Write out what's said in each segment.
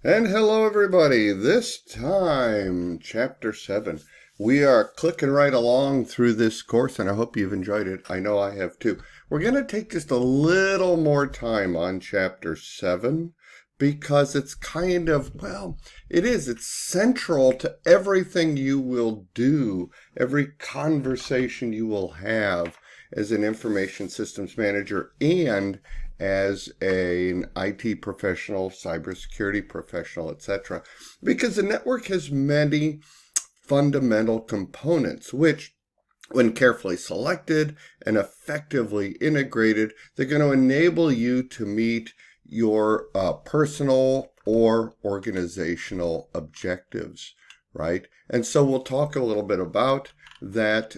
And hello, everybody. This time, Chapter 7. We are clicking right along through this course, and I hope you've enjoyed it. I know I have too. We're going to take just a little more time on Chapter 7 because it's kind of, well, it's central to everything you will do, every conversation you will have as an information systems manager and as an IT professional, cybersecurity professional, etc. Because the network has many fundamental components, which, when carefully selected and effectively integrated, they're going to enable you to meet your personal or organizational objectives, right? And so we'll talk a little bit about that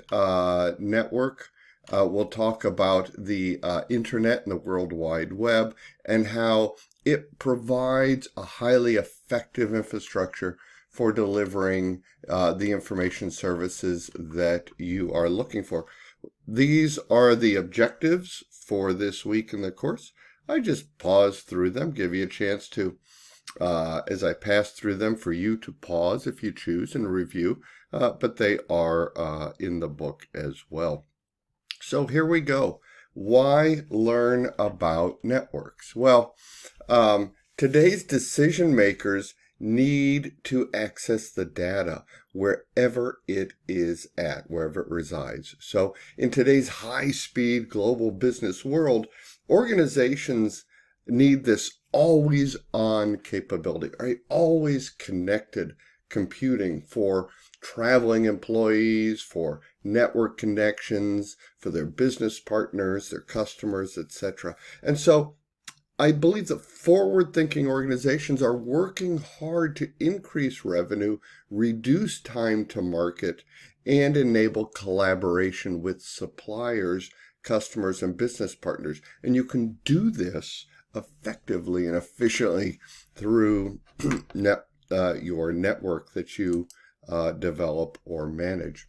network. We'll talk about the internet and the World Wide Web and how it provides a highly effective infrastructure for delivering the information services that you are looking for. These are the objectives for this week in the course. I just pause through them, give you a chance to, as I pass through them, for you to pause if you choose and review, but they are in the book as well. So here we go. Why learn about networks? Well, today's decision makers need to access the data wherever it is at, wherever it resides. So in today's high-speed global business world, organizations need this always-on capability, right? Always connected computing for traveling employees, for network connections, for their business partners, their customers, etc. And so I believe that forward-thinking organizations are working hard to increase revenue, reduce time to market, and enable collaboration with suppliers, customers, and business partners. And you can do this effectively and efficiently through your network that you develop or manage.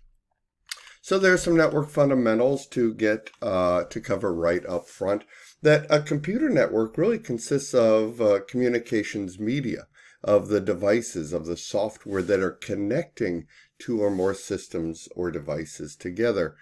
So there's some network fundamentals to get to cover right up front. That a computer network really consists of communications media, of the devices, of the software that are connecting two or more systems or devices together.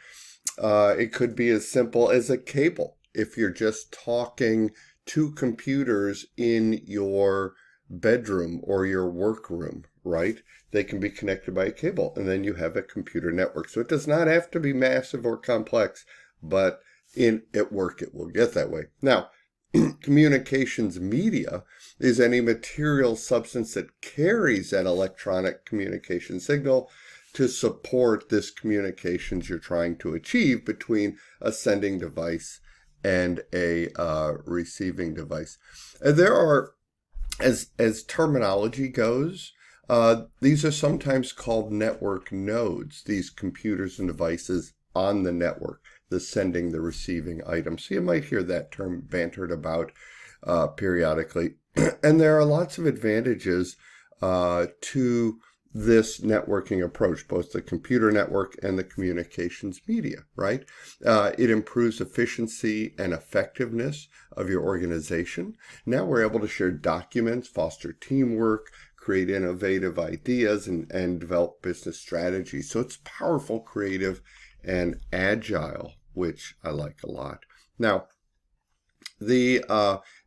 It could be as simple as a cable. If you're just talking two computers in your bedroom or your workroom, right? They can be connected by a cable, and then you have a computer network. So it does not have to be massive or complex, but at work it will get that way. Now, communications media is any material substance that carries that electronic communication signal to support this communications you're trying to achieve between a sending device and a receiving device. And there are, as terminology goes, these are sometimes called network nodes, these computers and devices on the network, the sending, the receiving items. So you might hear that term bantered about periodically. And there are lots of advantages to this networking approach, both the computer network and the communications media, right? It improves efficiency and effectiveness of your organization. Now we're able to share documents, foster teamwork, create innovative ideas, and develop business strategies. So it's powerful, creative, and agile, which I like a lot. Now, the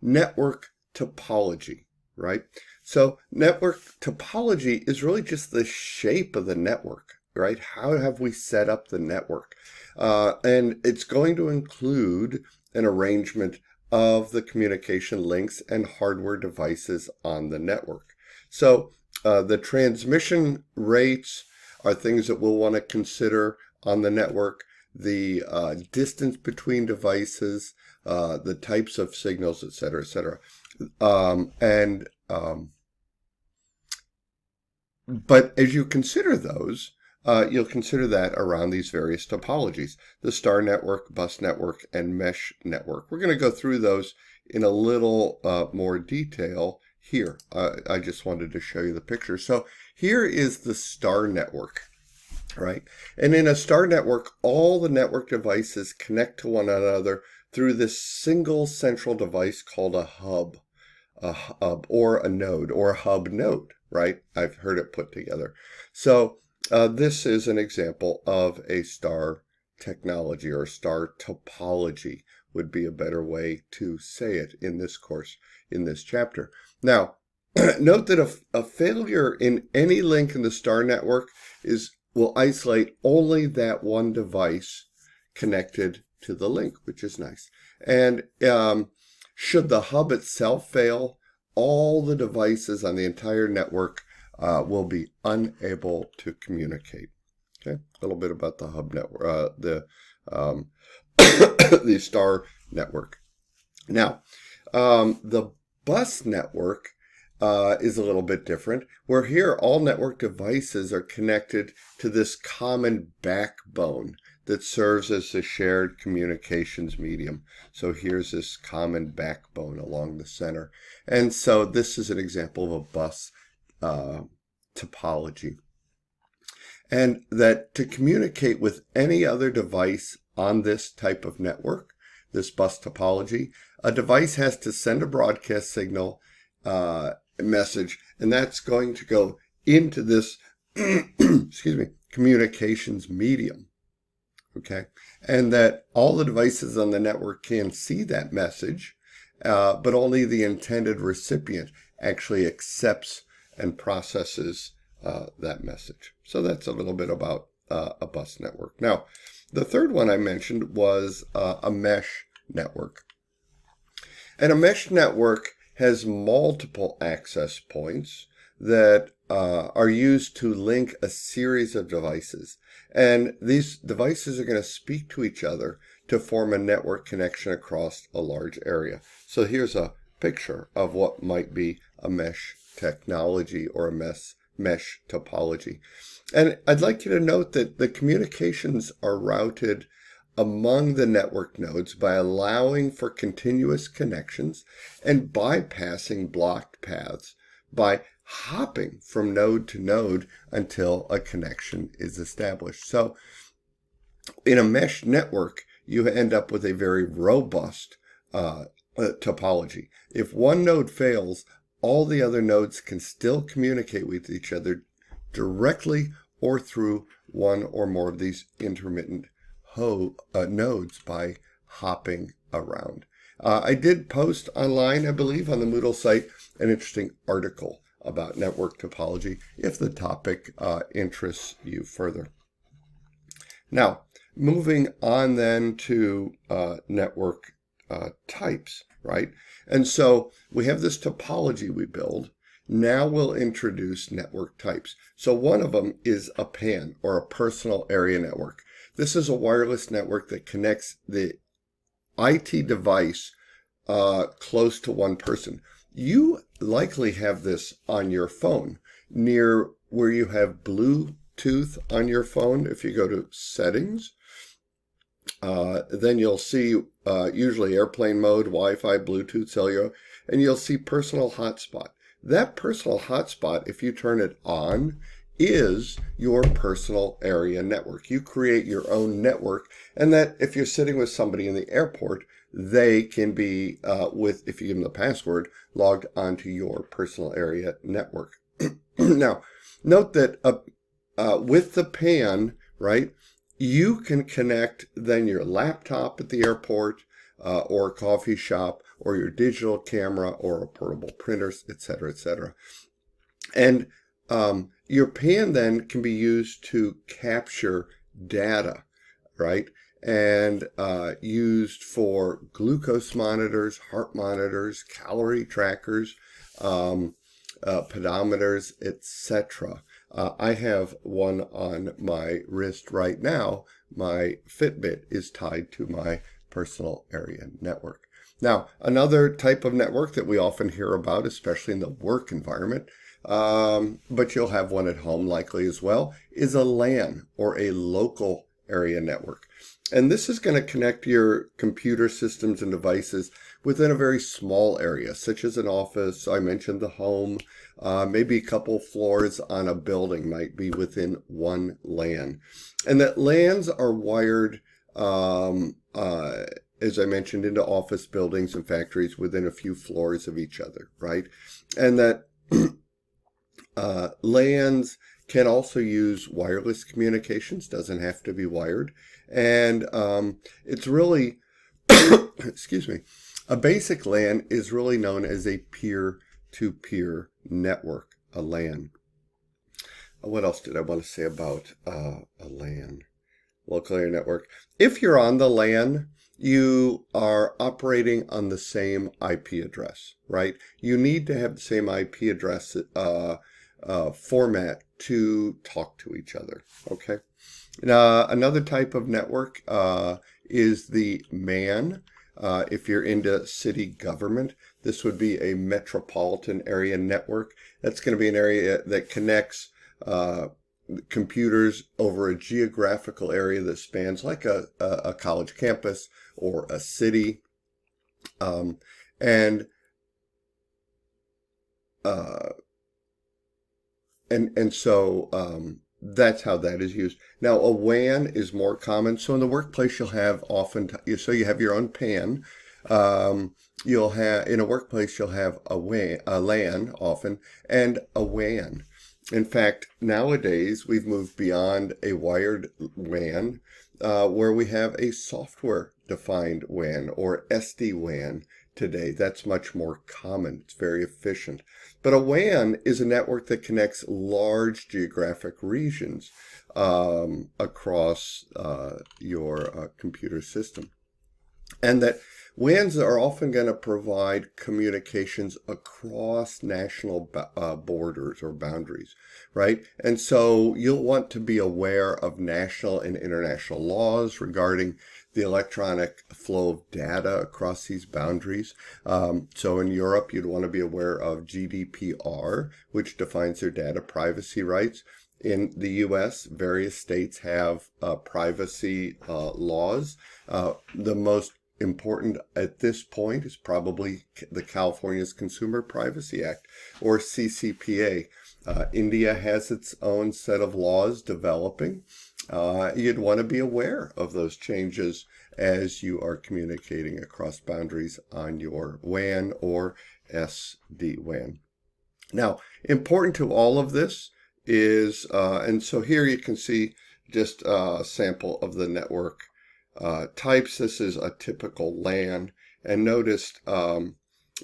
network topology, right? So network topology is really just the shape of the network, right? How have we set up the network? And it's going to include an arrangement of the communication links and hardware devices on the network. So the transmission rates are things that we'll want to consider on the network, the distance between devices, the types of signals, et cetera, et cetera. But as you consider those, you'll consider that around these various topologies, the star network, bus network, and mesh network. We're going to go through those in a little more detail here. I just wanted to show you the picture. So here is the star network, right? And in a star network, all the network devices connect to one another through this single central device called a hub. a hub or a node or a hub node, right? I've heard it put together. So this is an example of a star technology, or star topology would be a better way to say it in this course, in this chapter. Now, note that a failure in any link in the star network will isolate only that one device connected to the link, which is nice. And should the hub itself fail, all the devices on the entire network will be unable to communicate. Okay, a little bit about the hub network, the star network. Now, the bus network is a little bit different, where here all network devices are connected to this common backbone that serves as a shared communications medium. So here's this common backbone along the center. And so this is an example of a bus topology. And that to communicate with any other device on this type of network, this bus topology, a device has to send a broadcast signal message, and that's going to go into this excuse me, communications medium. Okay, and that all the devices on the network can see that message, but only the intended recipient actually accepts and processes that message. So that's a little bit about a bus network. Now, the third one I mentioned was a mesh network. And a mesh network has multiple access points that are used to link a series of devices. And these devices are going to speak to each other to form a network connection across a large area. So here's a picture of what might be a mesh technology or a mesh topology. And I'd like you to note that the communications are routed among the network nodes by allowing for continuous connections and bypassing blocked paths by hopping from node to node until a connection is established. So in a mesh network, you end up with a very robust topology. If one node fails, all the other nodes can still communicate with each other directly or through one or more of these intermittent nodes by hopping around. I did post online, I believe, on the Moodle site, an interesting article about network topology if the topic interests you further. Now, moving on then to network types, right? And so we have this topology we build. Now we'll introduce network types. So one of them is a PAN, or a personal area network. This is a wireless network that connects the IT device close to one person. You likely have this on your phone, near where you have Bluetooth on your phone. If you go to settings, then you'll see usually airplane mode, Wi-Fi, Bluetooth, cellular, and you'll see personal hotspot. That personal hotspot, if you turn it on, is your personal area network. You create your own network, and that if you're sitting with somebody in the airport, they can be, if you give them the password, logged onto your personal area network. Now, note that with the PAN, right, you can connect then your laptop at the airport, or a coffee shop, or your digital camera, or a portable printer, etc., etc. And your PAN then can be used to capture data, right? And used for glucose monitors, heart monitors, calorie trackers, pedometers, etc. I have one on my wrist right now. My Fitbit is tied to my personal area network. Now, another type of network that we often hear about, especially in the work environment, but you'll have one at home likely as well, is a LAN, or a local area network. And this is going to connect your computer systems and devices within a very small area, such as an office. I mentioned the home, maybe a couple floors on a building might be within one LAN. And that LANs are wired as I mentioned, into office buildings and factories within a few floors of each other, right? And that LANs can also use wireless communications, doesn't have to be wired. And it's really, excuse me, a basic LAN is really known as a peer-to-peer network, a LAN. What else did I want to say about a LAN? Local area network. If you're on the LAN, you are operating on the same IP address, right? You need to have the same IP address format to talk to each other, okay? Another type of network is the MAN. If you're into city government, this would be a metropolitan area network. That's going to be an area that connects computers over a geographical area that spans like a college campus or a city. And so that's how that is used. Now, a WAN is more common. So in the workplace, you'll have so you have your own PAN. You'll have, in a workplace, you'll have a LAN often, and a WAN. In fact, nowadays, we've moved beyond a wired WAN, where we have a software-defined WAN, or SD-WAN today. That's much more common. It's very efficient. But a WAN is a network that connects large geographic regions across your computer system. And that WANs are often going to provide communications across national borders or boundaries, right? And so you'll want to be aware of national and international laws regarding the electronic flow of data across these boundaries. So in Europe, you'd want to be aware of GDPR, which defines their data privacy rights. In the U.S., various states have privacy laws. The most important at this point is probably the California's Consumer Privacy Act, or CCPA. India has its own set of laws developing. You'd want to be aware of those changes as you are communicating across boundaries on your WAN or SD-WAN. Now, important to all of this is, and so here you can see just a sample of the network types. This is a typical LAN, and notice the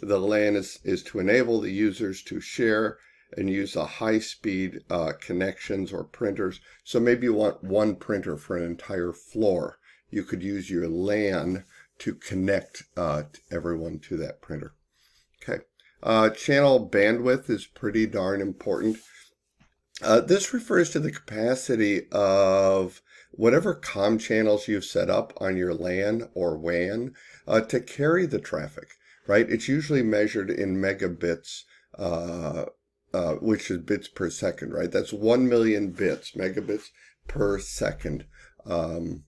LAN is to enable the users to share and use a high-speed connections or printers. So maybe you want one printer for an entire floor. You could use your LAN to connect everyone to that printer. Okay, channel bandwidth is pretty darn important. This refers to the capacity of whatever comm channels you've set up on your LAN or WAN to carry the traffic, right? It's usually measured in megabits, which is bits per second, right? That's 1 million bits, megabits per second, megabits.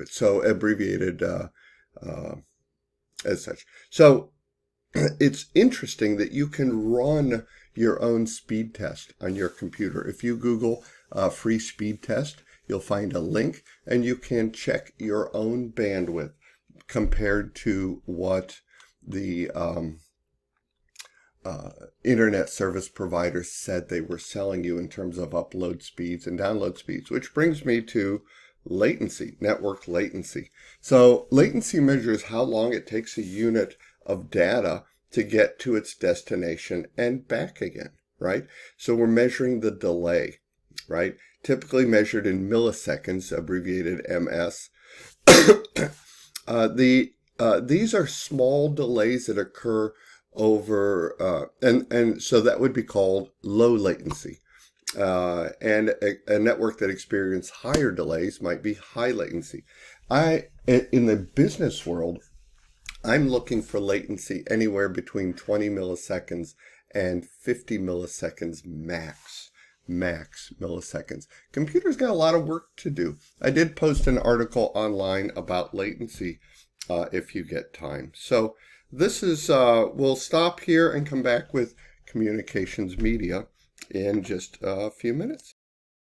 So abbreviated as such. So it's interesting that you can run your own speed test on your computer. If you Google free speed test, you'll find a link, and you can check your own bandwidth compared to what the internet service providers said they were selling you in terms of upload speeds and download speeds, which brings me to latency, network latency. So latency measures how long it takes a unit of data to get to its destination and back again, right? So we're measuring the delay, right? Typically measured in milliseconds, abbreviated MS. These are small delays that occur over, and so that would be called low latency. And a network that experiences higher delays might be high latency. In the business world, I'm looking for latency anywhere between 20 milliseconds and 50 milliseconds max milliseconds. Computers got a lot of work to do. I did post an article online about latency if you get time. So this is, we'll stop here and come back with communications media in just a few minutes.